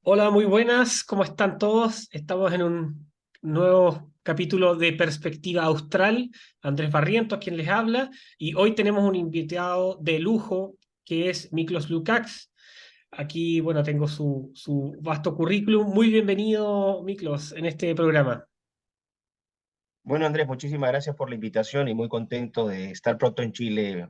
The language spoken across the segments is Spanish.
Hola, muy buenas, ¿cómo están todos? Estamos en un nuevo capítulo de Perspectiva Austral. Andrés Barrientos, quien les habla, y hoy tenemos un invitado de lujo que es Miklos Lukács. Aquí, bueno, tengo su vasto currículum. Muy bienvenido, Miklos, en este programa. Bueno, Andrés, muchísimas gracias por la invitación y muy contento de estar pronto en Chile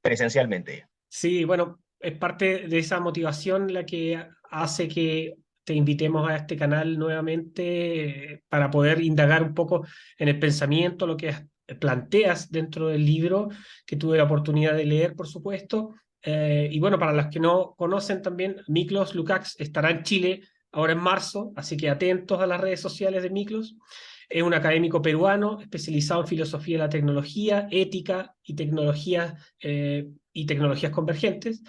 presencialmente. Sí, bueno, es parte de esa motivación la que hace que te invitemos a este canal nuevamente para poder indagar un poco en el pensamiento, lo que planteas dentro del libro que tuve la oportunidad de leer, por supuesto. Y bueno, para los que no conocen también, Miklos Lukács estará en Chile ahora en marzo, así que atentos a las redes sociales de Miklos. Es un académico peruano especializado en filosofía de la tecnología, ética y tecnologías convergentes.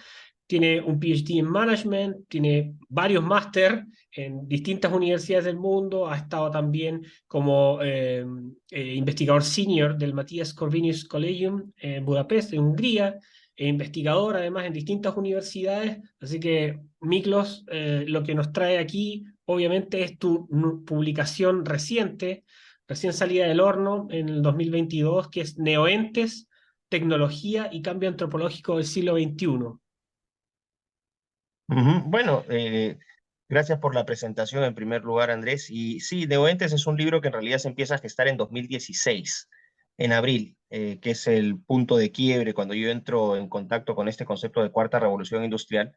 Tiene un PhD en management, tiene varios máster en distintas universidades del mundo, ha estado también como investigador senior del Matías Corvinus Collegium en Budapest, en Hungría, e investigador además en distintas universidades. Así que, Miklos, lo que nos trae aquí obviamente es tu publicación reciente, recién salida del horno en el 2022, que es Neoentes, tecnología y cambio antropológico del siglo XXI. Bueno, gracias por la presentación en primer lugar, Andrés. Y sí, De Oentes es un libro que en realidad se empieza a gestar en 2016, en abril, que es el punto de quiebre cuando yo entro en contacto con este concepto de cuarta revolución industrial.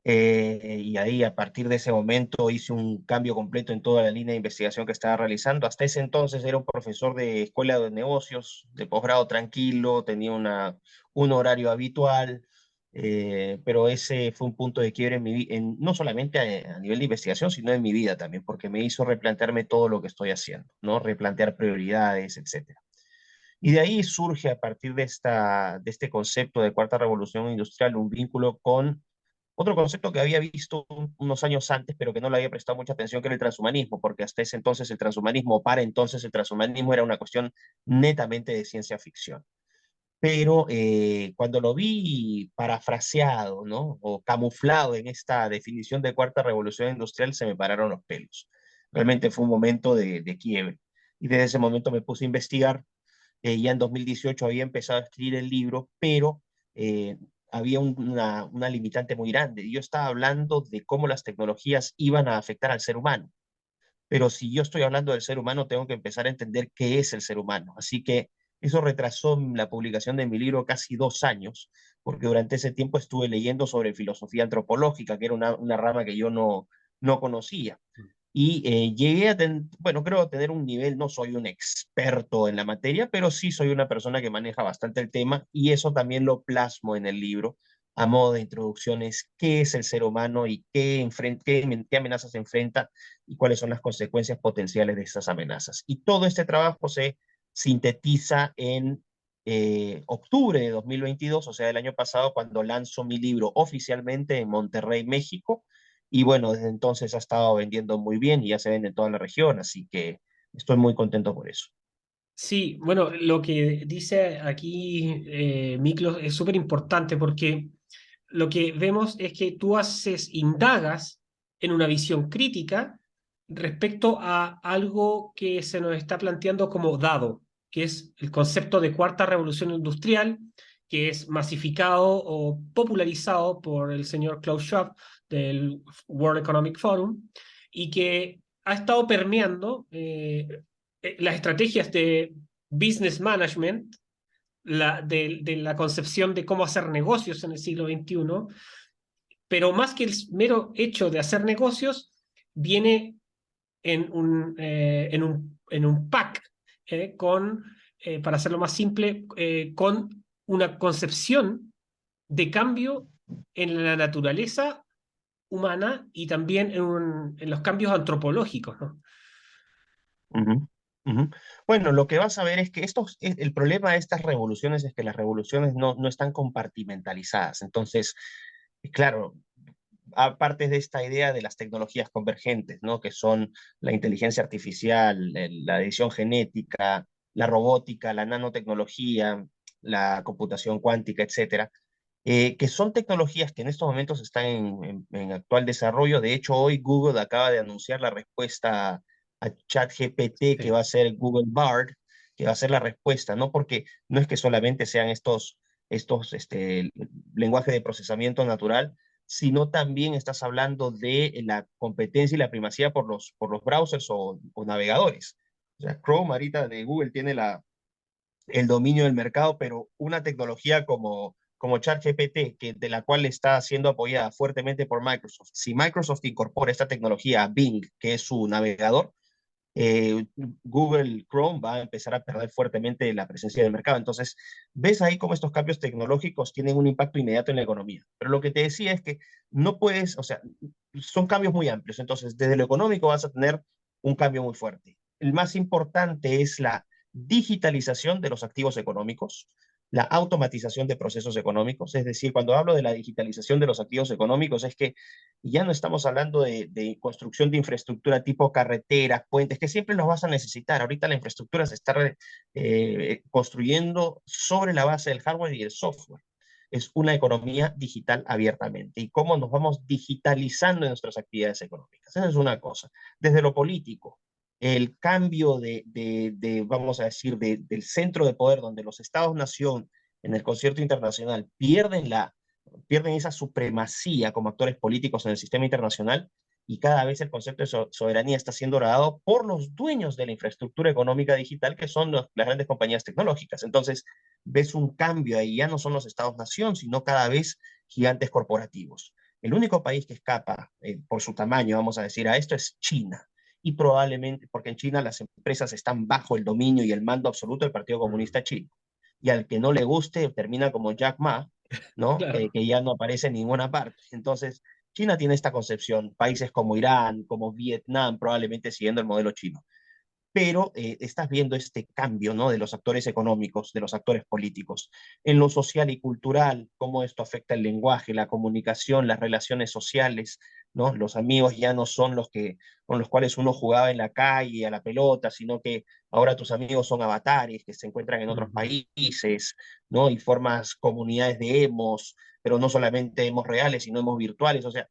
Y ahí, a partir de ese momento, hice un cambio completo en toda la línea de investigación que estaba realizando. Hasta ese entonces era un profesor de escuela de negocios, de posgrado tranquilo, tenía un horario habitual, pero ese fue un punto de quiebre no solamente a nivel de investigación, sino en mi vida también, porque me hizo replantearme todo lo que estoy haciendo, ¿no? Replantear prioridades, etcétera. Y de ahí surge, a partir de este concepto de cuarta revolución industrial, un vínculo con otro concepto que había visto unos años antes, pero que no le había prestado mucha atención, que era el transhumanismo, porque hasta ese entonces el transhumanismo, o para entonces el transhumanismo, era una cuestión netamente de ciencia ficción. Pero cuando lo vi parafraseado, ¿no? O camuflado en esta definición de cuarta revolución industrial, se me pararon los pelos. Realmente fue un momento de quiebre. Y desde ese momento me puse a investigar. Ya en 2018 había empezado a escribir el libro, pero eh, había una limitante muy grande. Yo estaba hablando de cómo las tecnologías iban a afectar al ser humano, pero si yo estoy hablando del ser humano, tengo que empezar a entender qué es el ser humano. Así que eso retrasó la publicación de mi libro casi 2 años, porque durante ese tiempo estuve leyendo sobre filosofía antropológica, que era una rama que yo no conocía. Y llegué a bueno, creo tener un nivel, no soy un experto en la materia, pero sí soy una persona que maneja bastante el tema y eso también lo plasmo en el libro a modo de introducciones, qué es el ser humano y qué amenazas enfrenta y cuáles son las consecuencias potenciales de esas amenazas. Y todo este trabajo se sintetiza en octubre de 2022, o sea, del año pasado, cuando lanzo mi libro oficialmente en Monterrey, México, y bueno, desde entonces ha estado vendiendo muy bien y ya se vende en toda la región, así que estoy muy contento por eso. Sí, bueno, lo que dice aquí Miklos es súper importante porque lo que vemos es que tú indagas en una visión crítica respecto a algo que se nos está planteando como dado, que es el concepto de cuarta revolución industrial, que es masificado o popularizado por el señor Klaus Schwab del World Economic Forum y que ha estado permeando las estrategias de business management, de la concepción de cómo hacer negocios en el siglo XXI, pero más que el mero hecho de hacer negocios, viene en un pack para hacerlo más simple, con una concepción de cambio en la naturaleza humana y también en los cambios antropológicos, ¿no? Ujú, ujú. Bueno, lo que vas a ver es que el problema de estas revoluciones es que las revoluciones no están compartimentalizadas. Entonces, claro, aparte de esta idea de las tecnologías convergentes, ¿no? Que son la inteligencia artificial, la edición genética, la robótica, la nanotecnología, la computación cuántica, etcétera. que son tecnologías que en estos momentos están en actual desarrollo. De hecho, hoy Google acaba de anunciar la respuesta a ChatGPT, que Sí. va a ser Google Bard, que va a ser la respuesta, ¿no? Porque no es que solamente sean estos lenguajes de procesamiento natural, sino también estás hablando de la competencia y la primacía por los browsers o navegadores. O sea, Chrome ahorita de Google tiene el dominio del mercado, pero una tecnología como ChatGPT, de la cual está siendo apoyada fuertemente por Microsoft, si Microsoft incorpora esta tecnología a Bing, que es su navegador, Google Chrome va a empezar a perder fuertemente la presencia del mercado. Entonces, ves ahí cómo estos cambios tecnológicos tienen un impacto inmediato en la economía. Pero lo que te decía es que no puedes, o sea, son cambios muy amplios. Entonces, desde lo económico vas a tener un cambio muy fuerte. El más importante es la digitalización de los activos económicos, la automatización de procesos económicos. Es decir, cuando hablo de la digitalización de los activos económicos, es que ya no estamos hablando de construcción de infraestructura tipo carreteras, puentes, que siempre los vas a necesitar. Ahorita la infraestructura se está construyendo sobre la base del hardware y el software. Es una economía digital abiertamente. ¿Y cómo nos vamos digitalizando en nuestras actividades económicas? Esa es una cosa. Desde lo político, el cambio vamos a decir, del centro de poder, donde los estados-nación en el concierto internacional pierden esa supremacía como actores políticos en el sistema internacional, y cada vez el concepto de soberanía está siendo dado por los dueños de la infraestructura económica digital, que son las grandes compañías tecnológicas. Entonces, ves un cambio ahí, ya no son los estados-nación, sino cada vez gigantes corporativos. El único país que escapa, por su tamaño, vamos a decir, a esto es China. Y probablemente, porque en China las empresas están bajo el dominio y el mando absoluto del Partido Mm, Comunista Chino. Y al que no le guste, termina como Jack Ma, ¿no? claro. Que ya no aparece en ninguna parte. Entonces, China tiene esta concepción, países como Irán, como Vietnam, probablemente siguiendo el modelo chino, pero estás viendo este cambio, ¿no? De los actores económicos, de los actores políticos, en lo social y cultural, cómo esto afecta el lenguaje, la comunicación, las relaciones sociales, ¿no? Los amigos ya no son con los cuales uno jugaba en la calle a la pelota, sino que ahora tus amigos son avatares que se encuentran en otros Ujú. países, ¿no? Y formas comunidades de emos, pero no solamente emos reales, sino emos virtuales. O sea,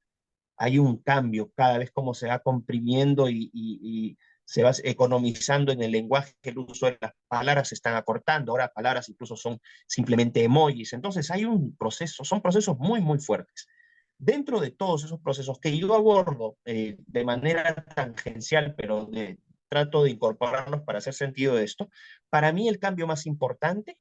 hay un cambio cada vez como se va comprimiendo y se va economizando en el lenguaje, el uso de las palabras se están acortando, ahora palabras incluso son simplemente emojis. Entonces hay un proceso, son procesos muy, muy fuertes. Dentro de todos esos procesos que yo abordo de manera tangencial, pero trato de incorporarlos para hacer sentido de esto, para mí el cambio más importante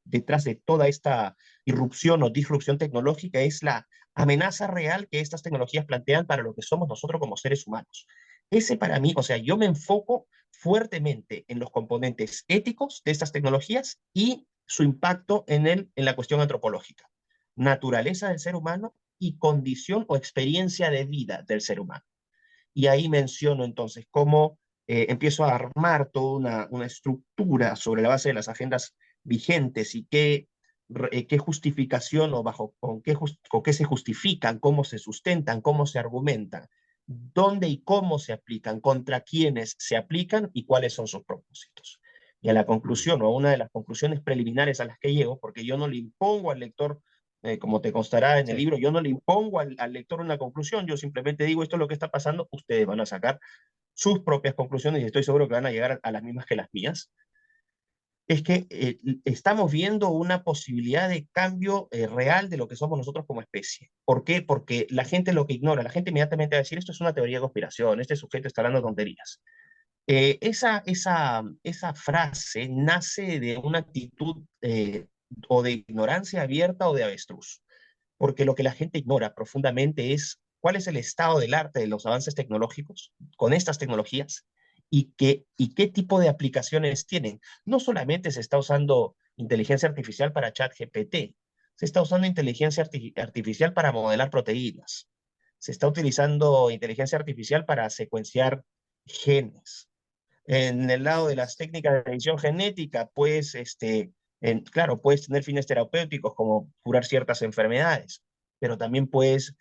detrás de toda esta irrupción o disrupción tecnológica es la amenaza real que estas tecnologías plantean para lo que somos nosotros como seres humanos. Ese para mí, o sea, yo me enfoco fuertemente en los componentes éticos de estas tecnologías y su impacto en la cuestión antropológica, naturaleza del ser humano y condición o experiencia de vida del ser humano. Y ahí menciono entonces cómo empiezo a armar toda una estructura sobre la base de las agendas vigentes y qué justificación o con qué se justifican, cómo se sustentan, cómo se argumentan, dónde y cómo se aplican, contra quiénes se aplican y cuáles son sus propósitos. Y a la Mm, conclusión, o a una de las conclusiones preliminares a las que llego, porque yo no le impongo al lector, como te constará en el sí. libro, yo no le impongo al lector una conclusión, yo simplemente digo esto es lo que está pasando, ustedes van a sacar sus propias conclusiones y estoy seguro que van a llegar a las mismas que las mías. Es que estamos viendo una posibilidad de cambio real de lo que somos nosotros como especie. ¿Por qué? Porque la gente lo que ignora, la gente inmediatamente va a decir, esto es una teoría de conspiración, este sujeto está hablando Mm, tonterías. Esa frase nace de una actitud o de ignorancia abierta o de avestruz, porque lo que la gente ignora profundamente es cuál es el estado del arte de los avances tecnológicos con estas tecnologías y qué tipo de aplicaciones tienen. No solamente se está usando inteligencia artificial para ChatGPT, se está usando inteligencia artificial para modelar proteínas, se está utilizando inteligencia artificial para secuenciar genes. En el lado de las técnicas de edición genética, pues, claro, puedes tener fines terapéuticos como curar ciertas enfermedades, pero también puedes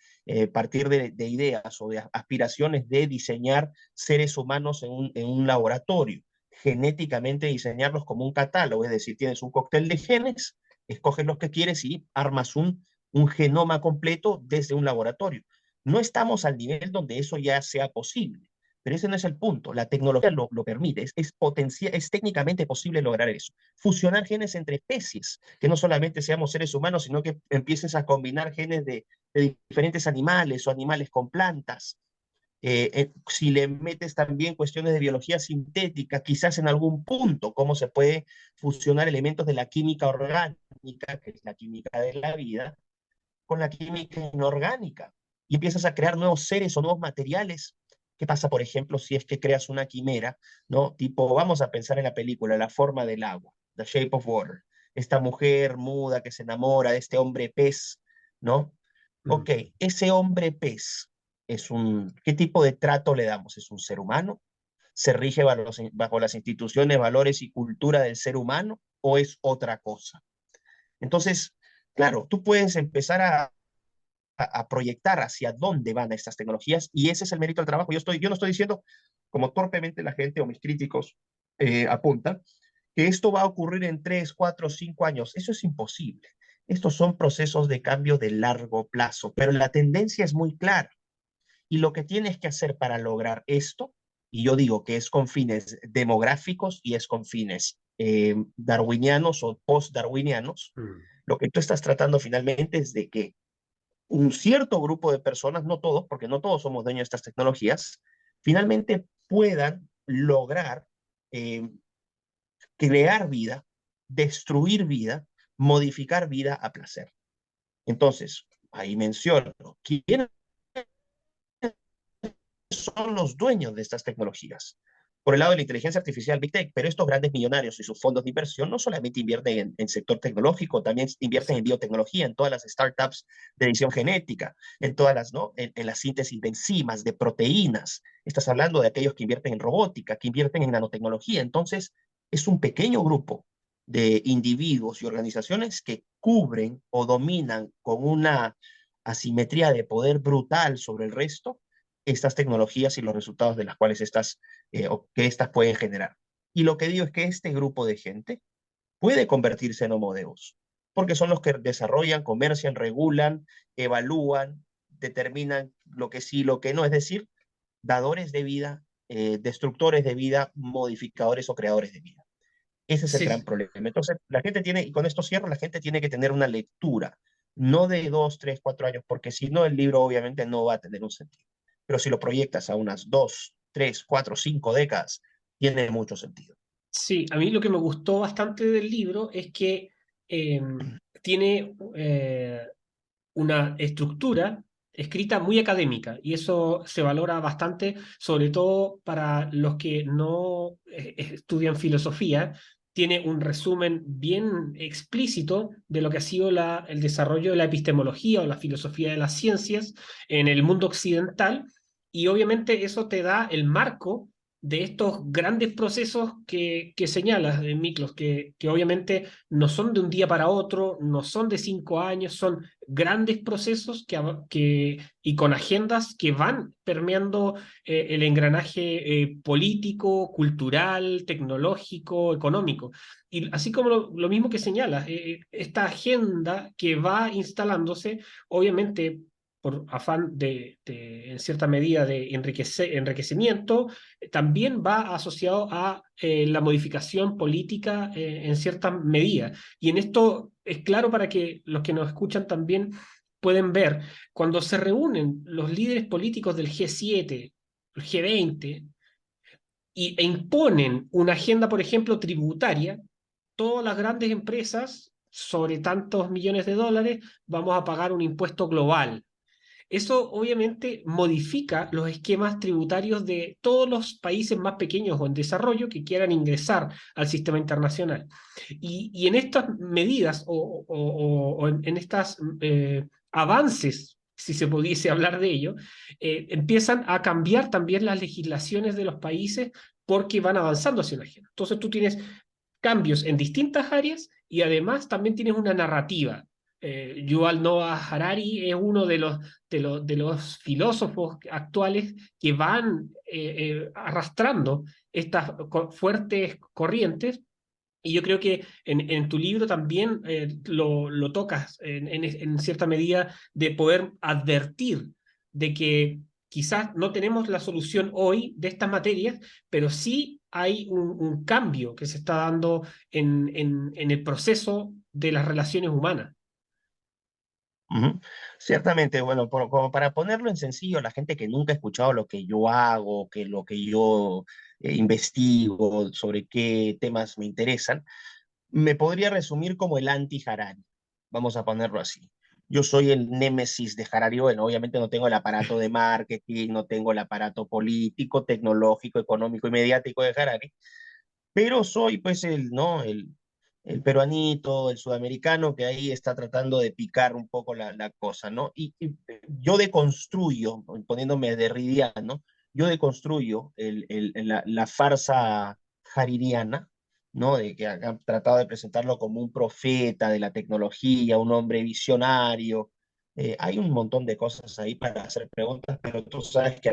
partir de ideas o de aspiraciones de diseñar seres humanos en un laboratorio, genéticamente diseñarlos como un catálogo, es decir, tienes un cóctel de genes, escoges los que quieres y armas un un genoma completo desde un laboratorio. No estamos al nivel donde eso ya sea posible, pero ese no es el punto. La tecnología lo permite, es técnicamente posible lograr eso. Fusionar genes entre especies, que no solamente seamos seres humanos, sino que empieces a combinar genes de diferentes animales o animales con plantas. Si le metes también cuestiones de biología sintética, quizás en algún punto, cómo se puede fusionar elementos de la química orgánica, que es la química de la vida, con la química inorgánica. Y empiezas a crear nuevos seres o nuevos materiales. ¿Qué pasa, por ejemplo, si es que creas una quimera, ¿no? Tipo, vamos a pensar en la película, La forma del agua, The Shape of Water. Esta mujer muda que se enamora de este hombre pez, ¿no? Mm. Ok, ese hombre pez ¿qué tipo de trato le damos? ¿Es un ser humano? ¿Se rige bajo las instituciones, valores y cultura del ser humano o es otra cosa? Entonces, claro, tú puedes empezar a proyectar hacia dónde van estas tecnologías y ese es el mérito del trabajo. Yo no estoy diciendo, como torpemente la gente o mis críticos apuntan, que esto va a ocurrir en 3, 4, 5 años. Eso es imposible. Estos son procesos de cambio de largo plazo, pero la tendencia es muy clara. Y lo que tienes que hacer para lograr esto, y yo digo que es con fines demográficos y es con fines darwinianos o post-darwinianos, Mm. lo que tú estás tratando finalmente es de que un cierto grupo de personas, no todos, porque no todos somos dueños de estas tecnologías, finalmente puedan lograr eh, crear vida, destruir vida, modificar vida a placer. Entonces, ahí menciono, ¿quiénes son los dueños de estas tecnologías? Por el lado de la inteligencia artificial, Big Tech, pero estos grandes millonarios y sus fondos de inversión no solamente invierten en sector tecnológico, también invierten en Exacto. biotecnología, en todas las startups de edición genética, en todas las, ¿no? En la síntesis de enzimas, de proteínas. Estás hablando de aquellos que invierten en robótica, que invierten en nanotecnología. Entonces, es un pequeño grupo de individuos y organizaciones que cubren o dominan con una asimetría de poder brutal sobre el resto estas tecnologías y los resultados de las cuales o que estas pueden generar. Y lo que digo es que este grupo de gente puede convertirse en homodeus, porque son los que desarrollan, comercian, regulan, evalúan, determinan lo que sí, lo que no, es decir, dadores de vida, destructores de vida, modificadores o creadores de vida. Ese es el gran Sí, problema. Entonces, la gente tiene, y con esto cierro, la gente tiene que tener una lectura, no de 2, 3, 4 años, porque si no, el libro obviamente no va a tener un sentido. Pero si lo proyectas a unas 2, 3, 4, 5 décadas, tiene mucho sentido. sí, a mí lo que me gustó bastante del libro es que eh, tiene una estructura escrita muy académica y eso se valora bastante, sobre todo para los que no estudian filosofía. Tiene un resumen bien explícito de lo que ha sido el desarrollo de la epistemología o la filosofía de las ciencias en el mundo occidental y obviamente eso te da el marco de estos grandes procesos que señalas, Miklos, que obviamente no son de un día para otro, no son de 5 años, son grandes procesos y con agendas que van permeando el engranaje político, cultural, tecnológico, económico. Y así como lo mismo que señalas, esta agenda que va instalándose, obviamente por afán en cierta medida de enriquecimiento, también va asociado a la modificación política en cierta medida. Y en esto es claro para que los que nos escuchan también pueden ver, cuando se reúnen los líderes políticos del G7, el G20, e imponen una agenda, por ejemplo, tributaria, todas las grandes empresas, sobre tantos millones de dólares, vamos a pagar un impuesto global. Eso obviamente modifica los esquemas tributarios de todos los países más pequeños o en desarrollo que quieran ingresar al sistema internacional. Y en estas medidas o en estas avances, si se pudiese hablar de ello, empiezan a cambiar también las legislaciones de los países porque van avanzando hacia una agenda. Entonces tú tienes cambios en distintas áreas y además también tienes una narrativa. Yuval Noah Harari es uno de los filósofos actuales que van arrastrando estas fuertes corrientes Y yo creo que en tu libro también lo tocas en cierta medida de poder advertir de que quizás no tenemos la solución hoy de estas materias, pero sí hay un cambio que se está dando en el proceso de las relaciones humanas. Ujú. Ciertamente, bueno, como para ponerlo en sencillo, la gente que nunca ha escuchado lo que yo hago, que lo que yo investigo, sobre qué temas me interesan, me podría resumir como el anti-Harari, vamos a ponerlo así. Yo soy el némesis de Harari. Bueno, obviamente no tengo el aparato de marketing, no tengo el aparato político, tecnológico, económico y mediático de Harari, pero soy pues ¿no? El peruanito, el sudamericano que ahí está tratando de picar un poco la cosa, ¿no? Y yo deconstruyo, poniéndome derridiano, yo deconstruyo la farsa haririana, ¿no? De que han tratado de presentarlo como un profeta de la tecnología, un hombre visionario. Hay un montón de cosas ahí para hacer preguntas, pero tú sabes que a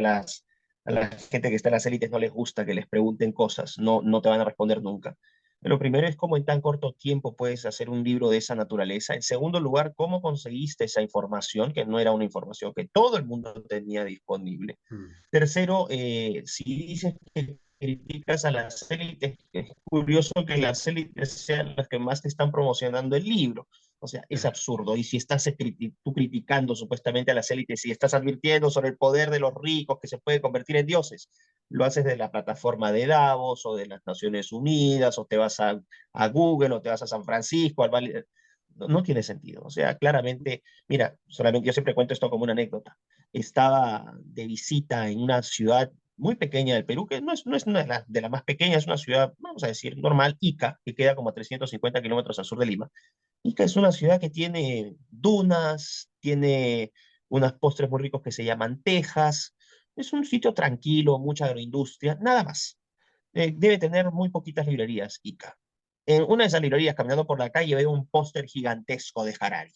la gente que está en las élites no les gusta que les pregunten cosas, no te van a responder nunca. Lo primero es cómo en tan corto tiempo puedes hacer un libro de esa naturaleza. En segundo lugar, cómo conseguiste esa información, que no era una información que todo el mundo tenía disponible. Mm. Tercero, si dices que criticas a las élites, es curioso que las élites sean las que más te están promocionando el libro. O sea, es absurdo. Y si estás tú criticando supuestamente a las élites, si estás advirtiendo sobre el poder de los ricos que se puede convertir en dioses, lo haces de la plataforma de Davos o de las Naciones Unidas, o te vas a Google, o te vas a San Francisco, al Valle. No tiene sentido. O sea, claramente, mira, solamente yo siempre cuento esto como una anécdota. Estaba de visita en una ciudad muy pequeña del Perú, que no es una de las más pequeñas, es una ciudad, vamos a decir, normal, Ica, que queda como a 350 kilómetros al sur de Lima. Ica es una ciudad que tiene dunas, tiene unos postres muy ricos que se llaman tejas, es un sitio tranquilo, mucha agroindustria, nada más. Debe tener muy poquitas librerías, Ica. En una de esas librerías, caminando por la calle, veo un póster gigantesco de Harari.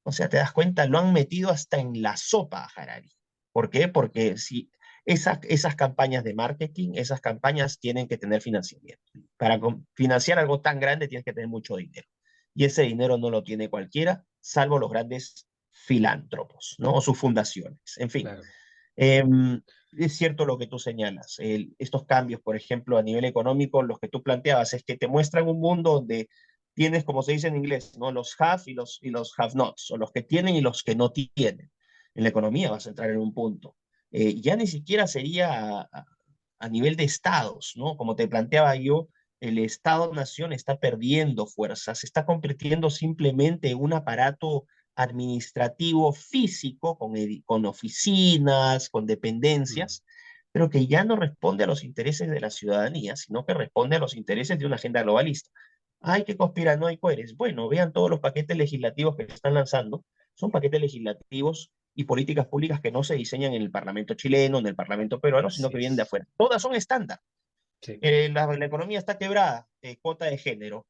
O sea, te das cuenta, lo han metido hasta en la sopa a Harari. ¿Por qué? Porque si esas campañas de marketing, esas campañas tienen que tener financiamiento. Para financiar algo tan grande tienes que tener mucho dinero. Y ese dinero no lo tiene cualquiera, salvo los grandes filántropos, ¿no? O sus fundaciones. En fin, Claro. eh, es cierto lo que tú señalas. Estos cambios, por ejemplo, a nivel económico, los que tú planteabas, es que te muestran un mundo donde tienes, como se dice en inglés, ¿no? Los have y los have-nots, o los que tienen y los que no tienen. En la economía vas a entrar en un punto. Ya ni siquiera sería a nivel de estados, ¿no? Como te planteaba yo, el Estado-nación está perdiendo fuerza, se está convirtiendo simplemente en un aparato administrativo físico con oficinas, con Mm. dependencias, pero que ya no responde a los intereses de la ciudadanía, sino que responde a los intereses de una agenda globalista. Ay, qué conspiranoico eres. Bueno, vean todos los paquetes legislativos que se están lanzando. Son paquetes legislativos y políticas públicas que no se diseñan en el Parlamento chileno, en el Parlamento peruano, sino Así que vienen de es. afuera. Todas son estándar. Sí. La economía está quebrada, cuota de género.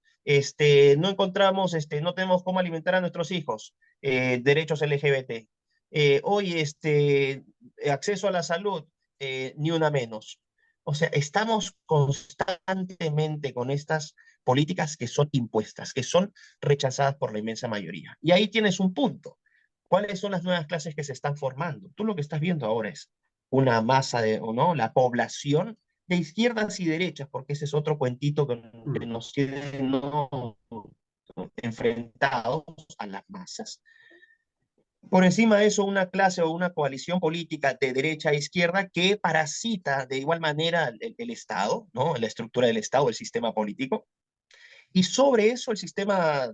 No encontramos, no tenemos cómo alimentar a nuestros hijos, derechos LGBT. Hoy, acceso a la salud, ni una menos. O sea, estamos constantemente con estas políticas que son impuestas, que son rechazadas por la inmensa mayoría. Y ahí tienes un punto. ¿Cuáles son las nuevas clases que se están formando? Tú lo que estás viendo ahora es una masa de, o no, la población de izquierdas y derechas, porque ese es otro cuentito que Mm. nos tiene no, enfrentados a las masas. Por encima de eso, una clase o una coalición política de derecha e izquierda que parasita de igual manera el Estado, ¿no? La estructura del Estado, el sistema político, y sobre eso el sistema,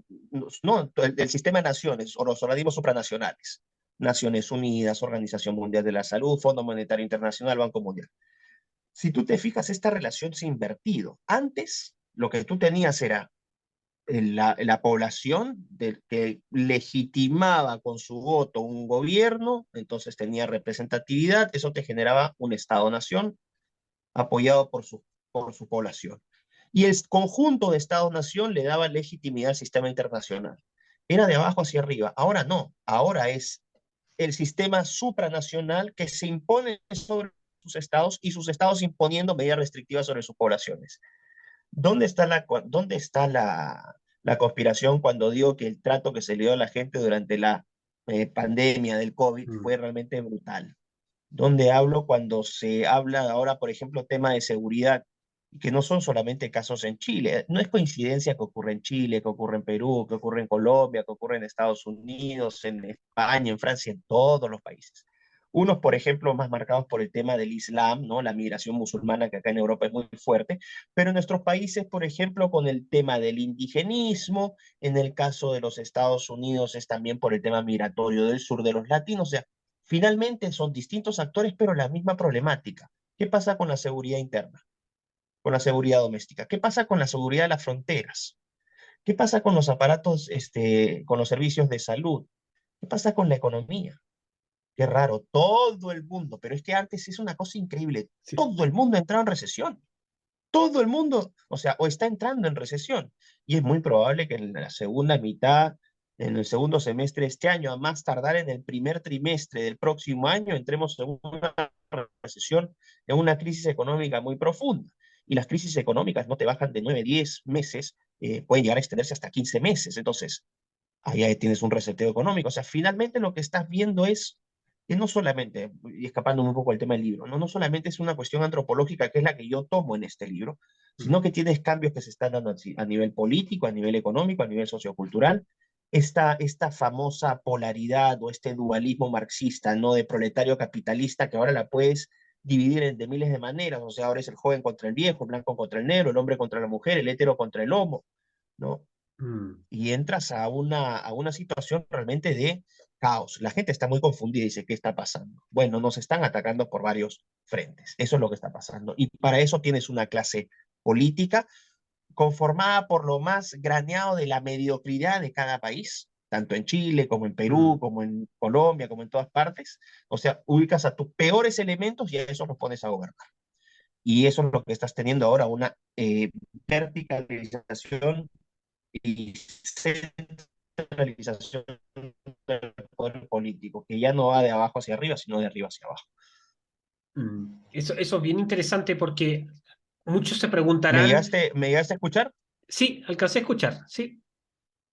no, el sistema de naciones o los organismos supranacionales, Naciones Unidas, Organización Mundial de la Salud, Fondo Monetario Internacional, Banco Mundial. Si tú te fijas, esta relación se ha invertido. Antes, lo que tú tenías era la población que legitimaba con su voto un gobierno, entonces tenía representatividad, eso te generaba un Estado-nación apoyado por su población. Y el conjunto de Estados-nación le daba legitimidad al sistema internacional. Era de abajo hacia arriba. Ahora no, ahora es el sistema supranacional que se impone sobre sus estados y sus estados imponiendo medidas restrictivas sobre sus poblaciones. ¿Dónde está la conspiración cuando digo que el trato que se le dio a la gente durante la pandemia del COVID Mm. fue realmente brutal? ¿Dónde hablo cuando se habla ahora, por ejemplo, tema de seguridad, que no son solamente casos en Chile? No es coincidencia que ocurre en Chile, que ocurre en Perú, que ocurre en Colombia, que ocurre en Estados Unidos, en España, en Francia, en todos los países. Unos, por ejemplo, más marcados por el tema del Islam, ¿no? La migración musulmana que acá en Europa es muy fuerte, pero en nuestros países, por ejemplo, con el tema del indigenismo, en el caso de los Estados Unidos es también por el tema migratorio del sur de los latinos, o sea, finalmente son distintos actores, pero la misma problemática. ¿Qué pasa con la seguridad interna? Con la seguridad doméstica. ¿Qué pasa con la seguridad de las fronteras? ¿Qué pasa con los aparatos, con los servicios de salud? ¿Qué pasa con la economía? Qué raro, todo el mundo, pero es que antes es una cosa increíble, Sí. todo el mundo ha entrado en recesión, todo el mundo, o sea, o está entrando en recesión, y es muy probable que en la segunda mitad, en el segundo semestre de este año, a más tardar en el primer trimestre del próximo año, entremos en una recesión, en una crisis económica muy profunda. Y las crisis económicas no te bajan de 9, 10 meses, pueden llegar a extenderse hasta 15 meses. Entonces, ahí tienes un reseteo económico. O sea, finalmente lo que estás viendo es que no solamente, y escapando un poco del tema del libro, no solamente es una cuestión antropológica, que es la que yo tomo en este libro, Mm. sino que tienes cambios que se están dando a nivel político, a nivel económico, a nivel sociocultural. Esta famosa polaridad o este dualismo marxista, ¿no? De proletario capitalista, que ahora la puedes dividir de miles de maneras. O sea, ahora es el joven contra el viejo, el blanco contra el negro, el hombre contra la mujer, el hetero contra el homo, ¿no? Mm. Y entras a una situación realmente de caos. La gente está muy confundida y dice, ¿qué está pasando? Bueno, nos están atacando por varios frentes. Eso es lo que está pasando. Y para eso tienes una clase política conformada por lo más graneado de la mediocridad de cada país, tanto en Chile como en Perú, Mm. como en Colombia, como en todas partes. O sea, ubicas a tus peores elementos y a eso los pones a gobernar. Y eso es lo que estás teniendo ahora, una verticalización y centralización del poder político, que ya no va de abajo hacia arriba, sino de arriba hacia abajo. Mm. Eso es bien interesante porque muchos se ¿Me preguntarán, llegaste, me llegaste a escuchar? sí, alcancé a escuchar, ¿sí?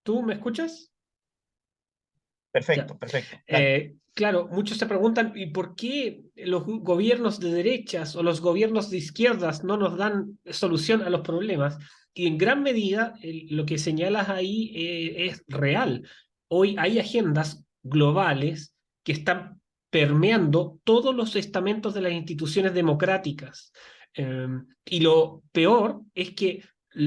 ¿Tú me escuchas? Ya. Perfecto, perfecto. Dale. Claro, muchos se preguntan, ¿y por qué los gobiernos de derechas o los gobiernos de izquierdas no nos dan solución a los problemas? Y en gran medida lo que señalas ahí es real. Hoy hay agendas globales que están permeando todos los estamentos de las instituciones democráticas. Eh, y lo peor es que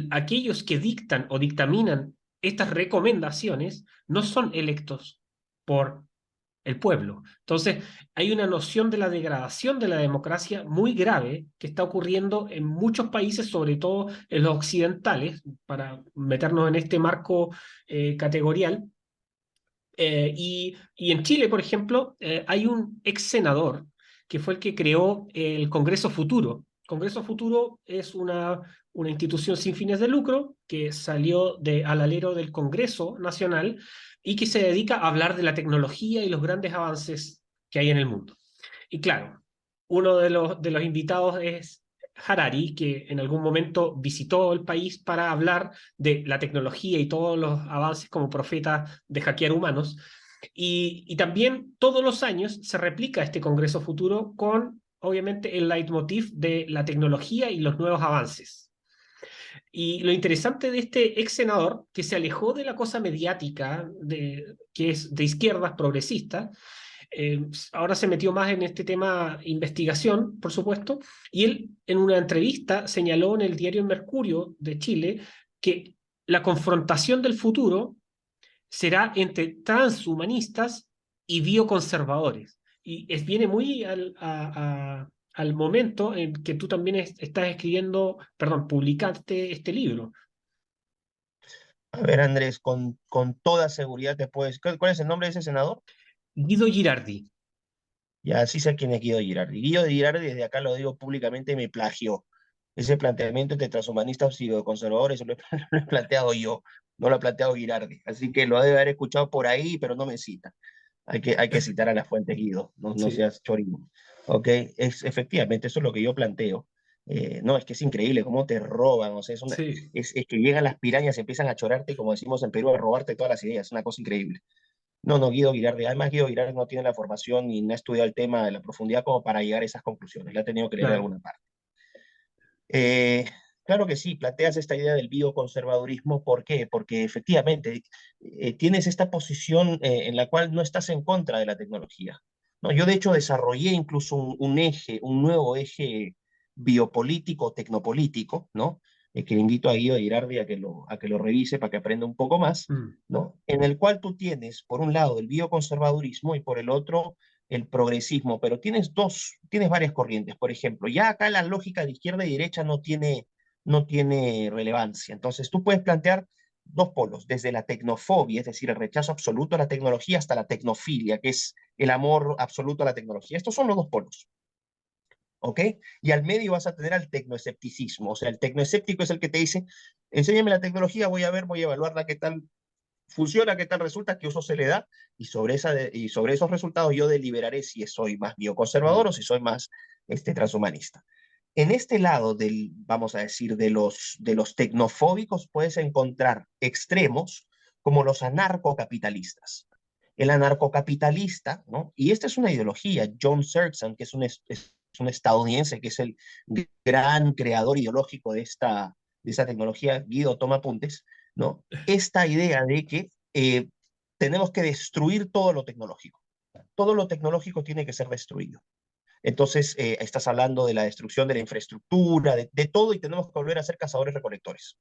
aquellos que dictan o dictaminan estas recomendaciones no son electos por el pueblo. Entonces, hay una noción de la degradación de la democracia muy grave que está ocurriendo en muchos países, sobre todo en los occidentales, para meternos en este marco categorial. Y en Chile, por ejemplo, hay un ex senador que fue el que creó el Congreso Futuro. Congreso Futuro es una institución sin fines de lucro que salió al alero del Congreso Nacional y que se dedica a hablar de la tecnología y los grandes avances que hay en el mundo. Y claro, uno de los invitados es Harari, que en algún momento visitó el país para hablar de la tecnología y todos los avances como profeta de hackear humanos. Y también todos los años se replica este Congreso Futuro con, obviamente, el leitmotiv de la tecnología y los nuevos avances. Y lo interesante de este ex senador, que se alejó de la cosa mediática, que es de izquierdas progresistas, ahora se metió más en este tema investigación, por supuesto, y él en una entrevista señaló en el diario Mercurio de Chile que la confrontación del futuro será entre transhumanistas y bioconservadores. Y viene muy al momento en que tú también estás escribiendo, perdón, publicaste este libro. A ver, Andrés, con toda seguridad te puedes. ¿Cuál es el nombre de ese senador? Guido Girardi. Ya sí sé quién es Guido Girardi. Guido Girardi, desde acá lo digo públicamente, me plagió. Ese planteamiento entre transhumanistas y conservadores lo he planteado yo, no lo ha planteado Girardi. Así que lo debe haber escuchado por ahí, pero no me cita. Hay que citar a la fuente, Guido, no Sí. seas chorino. ¿Ok? Efectivamente, eso es lo que yo planteo. No, es que es increíble cómo te roban, o sea, Sí, es que llegan las pirañas y empiezan a chorarte, como decimos en Perú, a robarte todas las ideas, es una cosa increíble. No, no, Guido Girardi, además Guido Girardi no tiene la formación ni no ha estudiado el tema de la profundidad como para llegar a esas conclusiones, la ha tenido que leer de claro. alguna parte. Eh, claro que sí, planteas esta idea del bioconservadurismo, ¿por qué? Porque efectivamente tienes esta posición en la cual no estás en contra de la tecnología, ¿no? Yo de hecho desarrollé incluso un eje, un nuevo eje biopolítico, tecnopolítico, ¿no? Que le invito a Guido Girardi a que lo revise para que aprenda un poco más, Mm, ¿no? En el cual tú tienes, por un lado, el bioconservadurismo y por el otro, el progresismo, pero tienes varias corrientes. Por ejemplo, ya acá la lógica de izquierda y derecha no tiene relevancia. Entonces, tú puedes plantear dos polos, desde la tecnofobia, es decir, el rechazo absoluto a la tecnología, hasta la tecnofilia, que es el amor absoluto a la tecnología. Estos son los dos polos. ¿Ok? Y al medio vas a tener al tecnoescepticismo, o sea, el tecnoescéptico es el que te dice, enséñame la tecnología, voy a ver, voy a evaluarla, qué tal funciona, qué tal resulta, qué uso se le da, y sobre esos resultados yo deliberaré si soy más bioconservador o mm, si soy más transhumanista. En este lado vamos a decir, de los tecnofóbicos, puedes encontrar extremos como los anarcocapitalistas. El anarcocapitalista, ¿no? Y esta es una ideología, John Searson, que es un estadounidense, que es el gran creador ideológico de esta tecnología, Guido toma apuntes, ¿no? Esta idea de que tenemos que destruir todo lo tecnológico tiene que ser destruido. Entonces, estás hablando de la destrucción de la infraestructura, de todo, y tenemos que volver a ser cazadores-recolectores.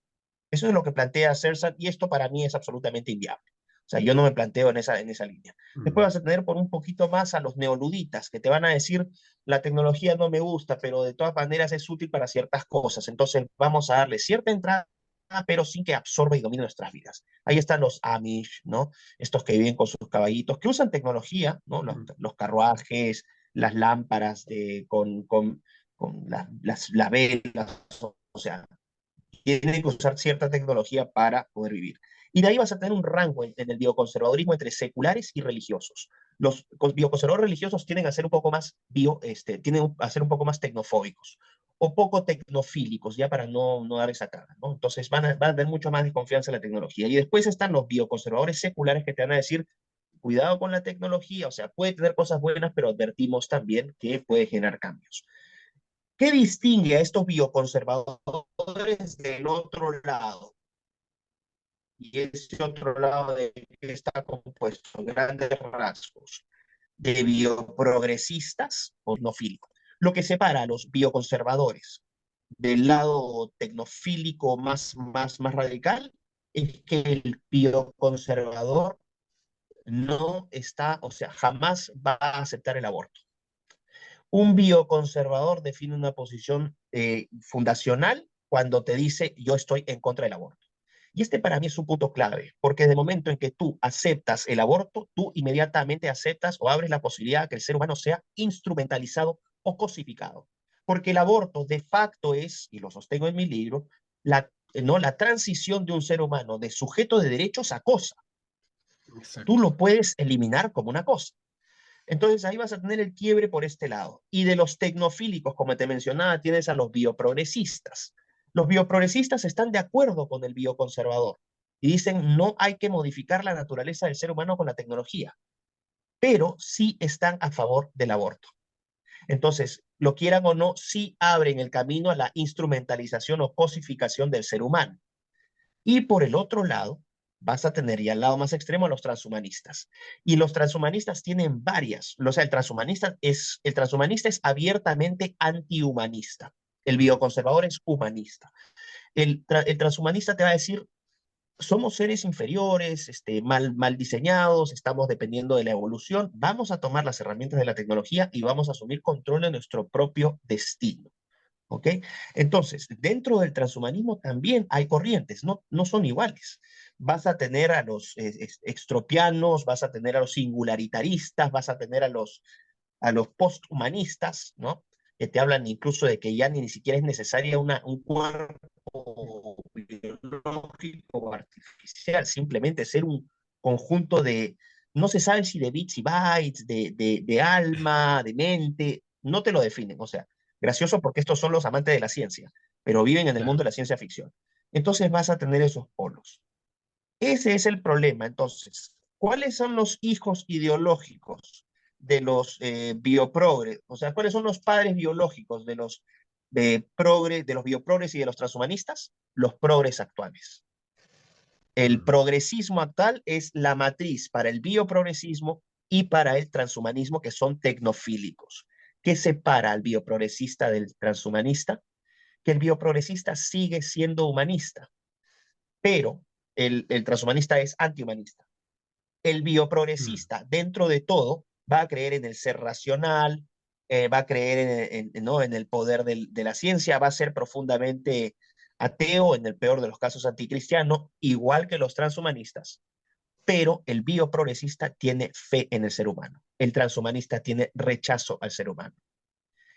Eso es lo que plantea CERSAT, y esto para mí es absolutamente inviable. O sea, yo no me planteo en esa línea. Después mm. vas a tener por un poquito más a los neoluditas, que te van a decir, la tecnología no me gusta, pero de todas maneras es útil para ciertas cosas. Entonces, vamos a darle cierta entrada, pero sin que absorba y domine nuestras vidas. Ahí están los Amish, ¿no? Estos que viven con sus caballitos, que usan tecnología, ¿no? Mm. Los carruajes, las lámparas con las velas, o sea, tienen que usar cierta tecnología para poder vivir. Y de ahí vas a tener un rango en el bioconservadurismo entre seculares y religiosos. Los bioconservadores religiosos tienden a ser un poco más tienden a ser un poco más tecnofóbicos o poco tecnofílicos, ya para no dar esa cara, ¿no? Entonces van a tener mucho más desconfianza en la tecnología. Y después están los bioconservadores seculares que te van a decir, cuidado con la tecnología, o sea, puede tener cosas buenas, pero advertimos también que puede generar cambios. ¿Qué distingue a estos bioconservadores del otro lado? Y ese otro lado de que está compuesto en grandes rasgos de bioprogresistas o tecnofílicos. Lo que separa a los bioconservadores del lado tecnofílico más radical es que el bioconservador no está, o sea, jamás va a aceptar el aborto. Un bioconservador define una posición fundacional cuando te dice yo estoy en contra del aborto. Y este para mí es un punto clave, porque de momento en que tú aceptas el aborto, tú inmediatamente aceptas o abres la posibilidad de que el ser humano sea instrumentalizado o cosificado. Porque el aborto de facto es, y lo sostengo en mi libro, la transición de un ser humano de sujeto de derechos a cosa. Tú Exacto. lo puedes eliminar como una cosa. Entonces ahí vas a tener el quiebre por este lado. Y de los tecnofílicos, como te mencionaba, tienes a los bioprogresistas. Los bioprogresistas están de acuerdo con el bioconservador y dicen no hay que modificar la naturaleza del ser humano con la tecnología, pero sí están a favor del aborto. Entonces, lo quieran o no, sí abren el camino a la instrumentalización o cosificación del ser humano. Y por el otro lado, vas a tener ya al lado más extremo a los transhumanistas. Y los transhumanistas tienen varias. O sea, el transhumanista es abiertamente antihumanista. El bioconservador es humanista. El transhumanista te va a decir, somos seres inferiores, mal diseñados, estamos dependiendo de la evolución, vamos a tomar las herramientas de la tecnología y vamos a asumir control de nuestro propio destino. ¿Ok? Entonces, dentro del transhumanismo también hay corrientes, no son iguales. Vas a tener a los extropianos, vas a tener a los singularitaristas, vas a tener a los posthumanistas, ¿no? Que te hablan incluso de que ya ni siquiera es necesaria un cuerpo biológico o artificial, simplemente ser un conjunto no se sabe si de bits y bytes, de alma, de mente, no te lo definen. O sea, Gracioso porque estos son los amantes de la ciencia, pero viven en el mundo Claro. de la ciencia ficción. Entonces vas a tener esos polos. Ese es el problema. Entonces, ¿cuáles son los hijos ideológicos de los bioprogres? O sea, ¿cuáles son los padres biológicos de los bioprogres y de los transhumanistas? Los progres actuales. El Mm. progresismo actual es la matriz para el bioprogresismo y para el transhumanismo, que son tecnofílicos. ¿Qué separa al bioprogresista del transhumanista? Que el bioprogresista sigue siendo humanista, pero el transhumanista es antihumanista. El Mm. bioprogresista, dentro de todo, va a creer en el ser racional, va a creer ¿no? en el poder de la ciencia, va a ser profundamente ateo, en el peor de los casos anticristiano, igual que los transhumanistas. Pero el bioprogresista tiene fe en el ser humano. El transhumanista tiene rechazo al ser humano.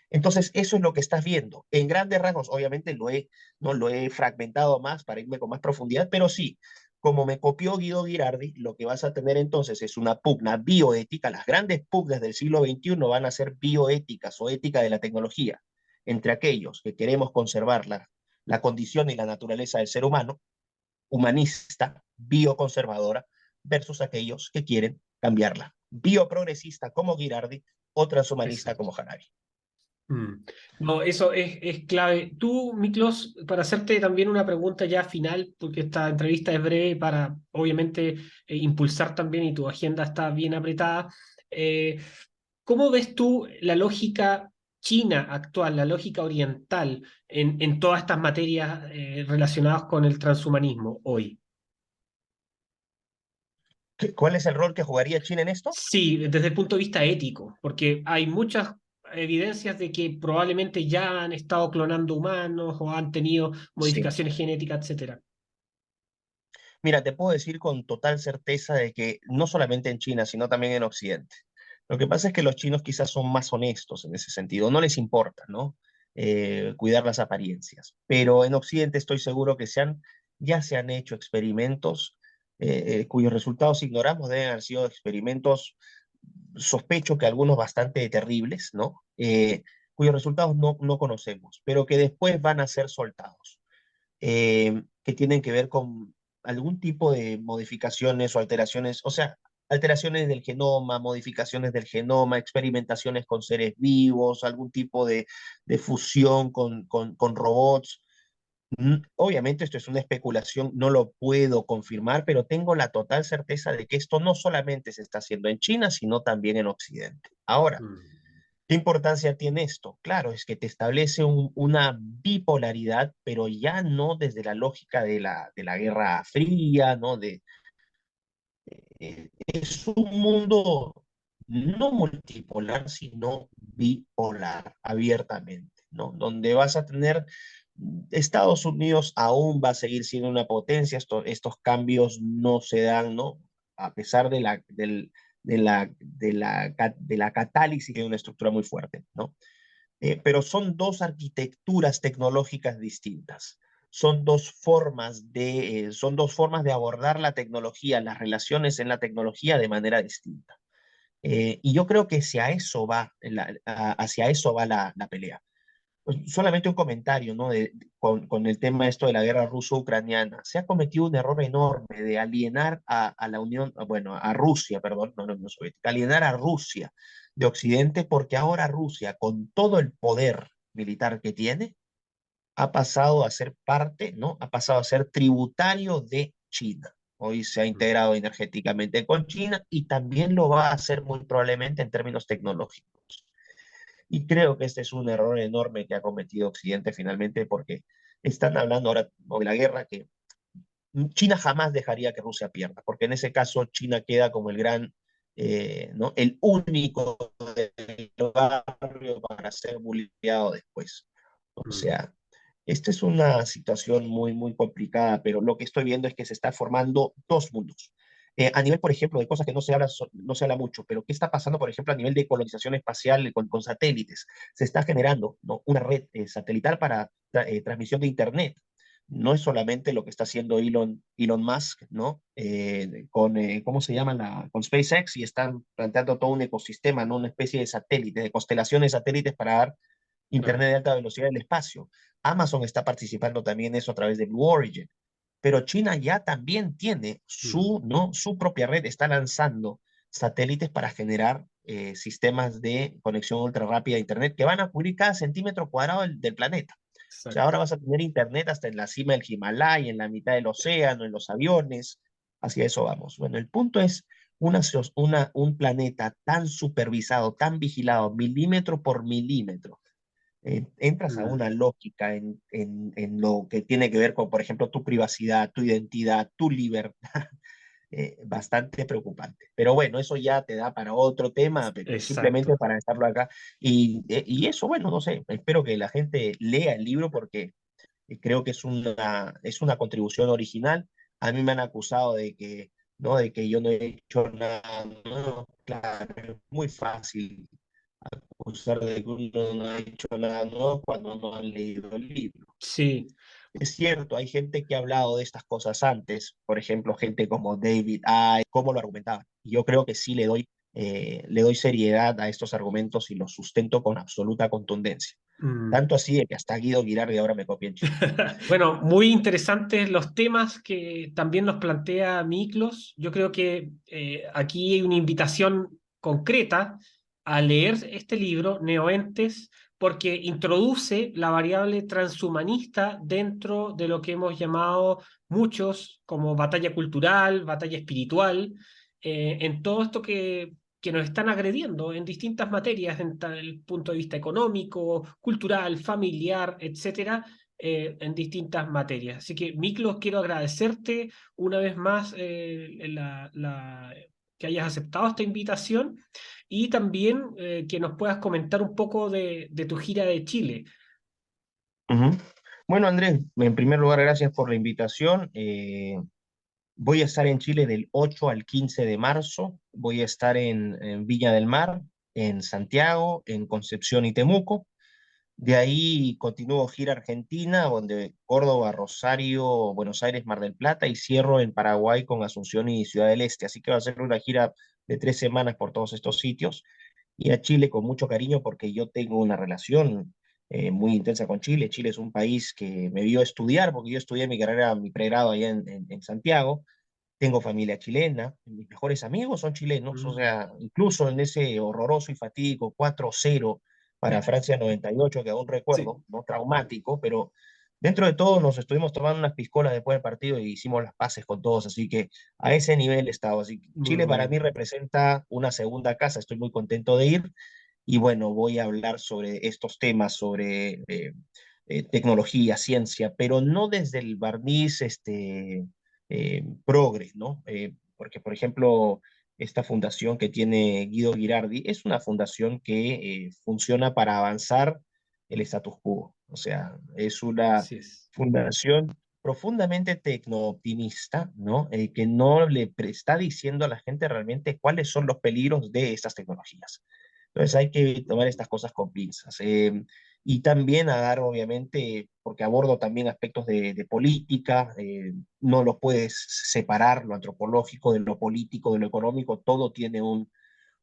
Entonces, eso es lo que estás viendo. En grandes rasgos, obviamente no lo he fragmentado más para irme con más profundidad, pero sí, como me copió Guido Girardi, lo que vas a tener entonces es una pugna bioética. Las grandes pugnas del siglo XXI van a ser bioéticas o ética de la tecnología, entre aquellos que queremos conservar la condición y la naturaleza del ser humano, humanista, bioconservadora, versus aquellos que quieren cambiarla. Bioprogresista como Girardi o transhumanista Exacto. como Harari. Mm. No, eso es clave. Tú, Miklos, para hacerte también una pregunta ya final, porque esta entrevista es breve para, obviamente, impulsar también y tu agenda está bien apretada. eh, ¿Cómo ves tú la lógica china actual, la lógica oriental en todas estas materias relacionadas con el transhumanismo hoy? ¿Cuál es el rol que jugaría China en esto? Sí, desde el punto de vista ético, porque hay muchas evidencias de que probablemente ya han estado clonando humanos o han tenido Sí. modificaciones genéticas, etcétera. Mira, te puedo decir con total certeza de que no solamente en China, sino también en Occidente. Lo que pasa es que los chinos quizás son más honestos en ese sentido, no les importa, ¿no? Cuidar las apariencias. Pero en Occidente estoy seguro que ya se han hecho experimentos cuyos resultados ignoramos, deben haber sido experimentos, sospecho que algunos bastante terribles, ¿no? Cuyos resultados no conocemos, pero que después van a ser soltados, que tienen que ver con algún tipo de modificaciones o alteraciones, o sea, alteraciones del genoma, modificaciones del genoma, experimentaciones con seres vivos, algún tipo de fusión con robots. Obviamente esto es una especulación, no lo puedo confirmar, pero tengo la total certeza de que esto no solamente se está haciendo en China, sino también en Occidente. Ahora, Mm. ¿qué importancia tiene esto? Claro, es que te establece una bipolaridad, pero ya no desde la lógica de la Guerra Fría, ¿no? Es un mundo no multipolar, sino bipolar, abiertamente, ¿no? Donde vas a tener Estados Unidos aún va a seguir siendo una potencia, estos cambios no se dan, ¿no? A pesar de la catálisis de una estructura muy fuerte, ¿no? Pero son dos arquitecturas tecnológicas distintas. Son dos formas de abordar la tecnología, las relaciones en la tecnología de manera distinta. Y yo creo que hacia eso va la pelea. Pues solamente un comentario, ¿no? Con el tema esto de la guerra ruso-ucraniana. Se ha cometido un error enorme de alienar a la Unión, bueno, a Rusia, perdón, no soviética, alienar a Rusia de Occidente, porque ahora Rusia, con todo el poder militar que tiene, ha pasado a ser parte, ¿no? Ha pasado a ser tributario de China. Hoy se ha Mm. integrado energéticamente con China y también lo va a hacer muy probablemente en términos tecnológicos. Y creo que este es un error enorme que ha cometido Occidente finalmente, porque están hablando ahora de la guerra que China jamás dejaría que Rusia pierda, porque en ese caso China queda como el gran, ¿no? El único del barrio para ser bulleado después. O Mm. sea, esta es una situación muy, muy complicada, pero lo que estoy viendo es que se está formando dos mundos. A nivel, por ejemplo, de cosas que no se habla mucho, pero ¿qué está pasando, por ejemplo, a nivel de colonización espacial con satélites? Se está generando, ¿no? Una red satelital para transmisión de Internet. No es solamente lo que está haciendo Elon Musk, ¿no? ¿Cómo se llama? Con SpaceX, y están planteando todo un ecosistema, ¿no? Una especie de satélite, de constelaciones de satélites para dar claro. Internet de alta velocidad del espacio. Amazon está participando también en eso a través de Blue Origin. Pero China ya también tiene Mm, su propia red, está lanzando satélites para generar sistemas de conexión ultra rápida a Internet que van a cubrir cada centímetro cuadrado del planeta. O sea, exacto. ahora vas a tener Internet hasta en la cima del Himalaya, en la mitad del océano, en los aviones. Hacia eso vamos. Bueno, el punto es un planeta tan supervisado, tan vigilado, milímetro por milímetro. Entras a Mm. una lógica en lo que tiene que ver con, por ejemplo, tu privacidad, tu identidad, tu libertad, bastante preocupante. Pero bueno, eso ya te da para otro tema, pero simplemente Exacto. para estarlo acá. Y eso, bueno, no sé, espero que la gente lea el libro porque creo que es una contribución original. A mí me han acusado de que, ¿no? De que yo no he hecho nada. No, claro, es muy fácil acusar de que uno no ha hecho nada nuevo cuando no han leído el libro. Sí. Es cierto, hay gente que ha hablado de estas cosas antes, por ejemplo, gente como David Icke, cómo lo argumentaba. Y yo creo que sí le doy seriedad a estos argumentos y los sustento con absoluta contundencia. Mm. Tanto así de que hasta Guido Girardi ahora me copia en Chile. Bueno, muy interesantes los temas que también nos plantea Miklos. Yo creo que aquí hay una invitación concreta a leer este libro, Neoentes, porque introduce la variable transhumanista dentro de lo que hemos llamado muchos como batalla cultural, batalla espiritual, en todo esto que nos están agrediendo en distintas materias, en el punto de vista económico, cultural, familiar, etcétera, en distintas materias. Así que, Miklos, quiero agradecerte una vez más que hayas aceptado esta invitación y también que nos puedas comentar un poco de tu gira de Chile. Ujú. Bueno, Andrés, en primer lugar, gracias por la invitación. Voy a estar en Chile del 8 al 15 de marzo. Voy a estar en Viña del Mar, en Santiago, en Concepción y Temuco. De ahí continúo gira Argentina, donde Córdoba, Rosario, Buenos Aires, Mar del Plata, y cierro en Paraguay con Asunción y Ciudad del Este. Así que va a ser una gira de 3 semanas por todos estos sitios. Y a Chile con mucho cariño porque yo tengo una relación muy intensa con Chile. Chile es un país que me vio estudiar, porque yo estudié mi carrera, mi pregrado allá en Santiago. Tengo familia chilena, mis mejores amigos son chilenos, o Mm, sea, incluso en ese horroroso y fatídico 4-0 para Francia 98, que aún sí, recuerdo, no traumático, pero dentro de todo nos estuvimos tomando unas piscolas después del partido y hicimos las paces con todos, así que a ese nivel he estado. Así que muy Chile para bueno. mí representa una segunda casa, estoy muy contento de ir y bueno, voy a hablar sobre estos temas, sobre tecnología, ciencia, pero no desde el barniz progre, ¿no? Porque, por ejemplo, esta fundación que tiene Guido Girardi es una fundación que funciona para avanzar el status quo. O sea, es una Así es. fundación profundamente tecno-optimista, ¿no? Que no está diciendo a la gente realmente cuáles son los peligros de estas tecnologías. Entonces hay que tomar estas cosas con pinzas. Y también a dar, obviamente, porque abordo también aspectos de política, no lo puedes separar lo antropológico de lo político, de lo económico, todo tiene un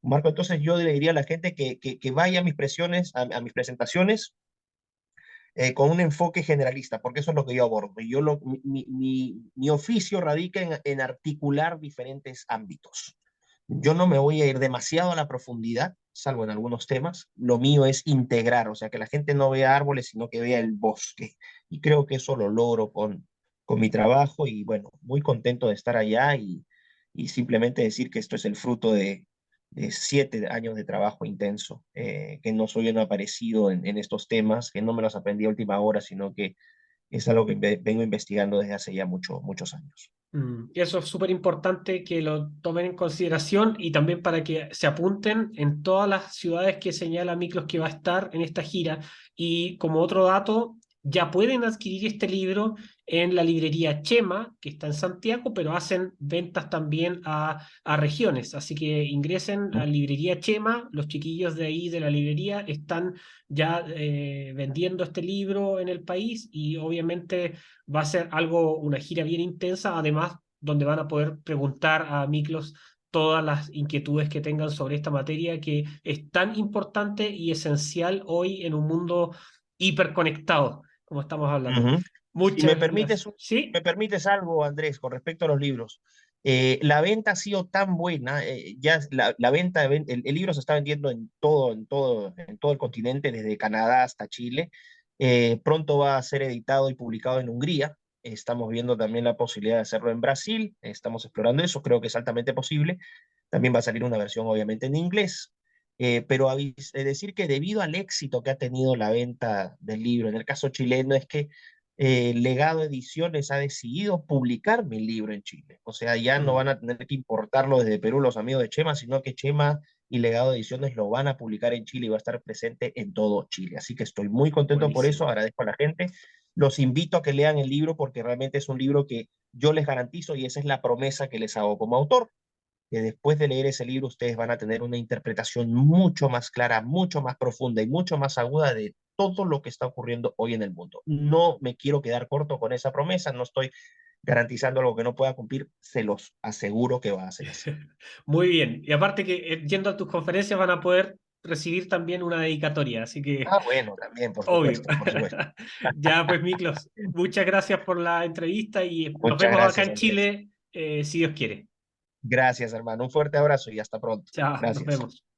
marco. Entonces yo le diría a la gente que vaya a mis presiones, a mis presentaciones, con un enfoque generalista, porque eso es lo que yo abordo. Yo mi oficio radica en articular diferentes ámbitos. Yo no me voy a ir demasiado a la profundidad, salvo en algunos temas. Lo mío es integrar, o sea, que la gente no vea árboles, sino que vea el bosque. Y creo que eso lo logro con mi trabajo y bueno, muy contento de estar allá y simplemente decir que esto es el fruto de 7 años de trabajo intenso, que no soy un aparecido en estos temas, que no me los aprendí a última hora, sino que es algo que vengo investigando desde hace ya muchos años. Y eso es súper importante que lo tomen en consideración y también para que se apunten en todas las ciudades que señala Miklos que va a estar en esta gira. Y como otro dato, ya pueden adquirir este libro en la librería Chema, que está en Santiago, pero hacen ventas también a regiones. Así que ingresen a librería Chema, los chiquillos de ahí de la librería están ya vendiendo este libro en el país y obviamente va a ser algo, una gira bien intensa, además donde van a poder preguntar a Miklos todas las inquietudes que tengan sobre esta materia que es tan importante y esencial hoy en un mundo hiperconectado, como estamos hablando. Ujú. Si me Muchas permites, gracias. ¿Sí? me permites algo, Andrés, con respecto a los libros. La venta ha sido tan buena, ya la venta, el libro se está vendiendo en todo el continente, desde Canadá hasta Chile. Pronto va a ser editado y publicado en Hungría. Estamos viendo también la posibilidad de hacerlo en Brasil. Estamos explorando eso, creo que es altamente posible. También va a salir una versión, obviamente, en inglés. Pero decir que debido al éxito que ha tenido la venta del libro, en el caso chileno, es que Legado Ediciones ha decidido publicar mi libro en Chile. O sea, ya no van Mm, a tener que importarlo desde Perú los amigos de Chema, sino que Chema y Legado Ediciones lo van a publicar en Chile y va a estar presente en todo Chile. Así que estoy muy contento por eso, buenísimo. agradezco a la gente. Los invito a que lean el libro porque realmente es un libro que yo les garantizo y esa es la promesa que les hago como autor, que después de leer ese libro ustedes van a tener una interpretación mucho más clara, mucho más profunda y mucho más aguda de todo lo que está ocurriendo hoy en el mundo. No me quiero quedar corto con esa promesa, no estoy garantizando algo que no pueda cumplir, se los aseguro que va a ser así. Muy bien. Y aparte que yendo a tus conferencias van a poder recibir también una dedicatoria, así que Ah, bueno, también, por obvio. supuesto, por supuesto. Ya, pues, Miklos, muchas gracias por la entrevista y nos Muchas vemos acá gracias, en Andrés. Chile, si Dios quiere. Gracias, hermano. Un fuerte abrazo y hasta pronto. Chao, nos Gracias. vemos.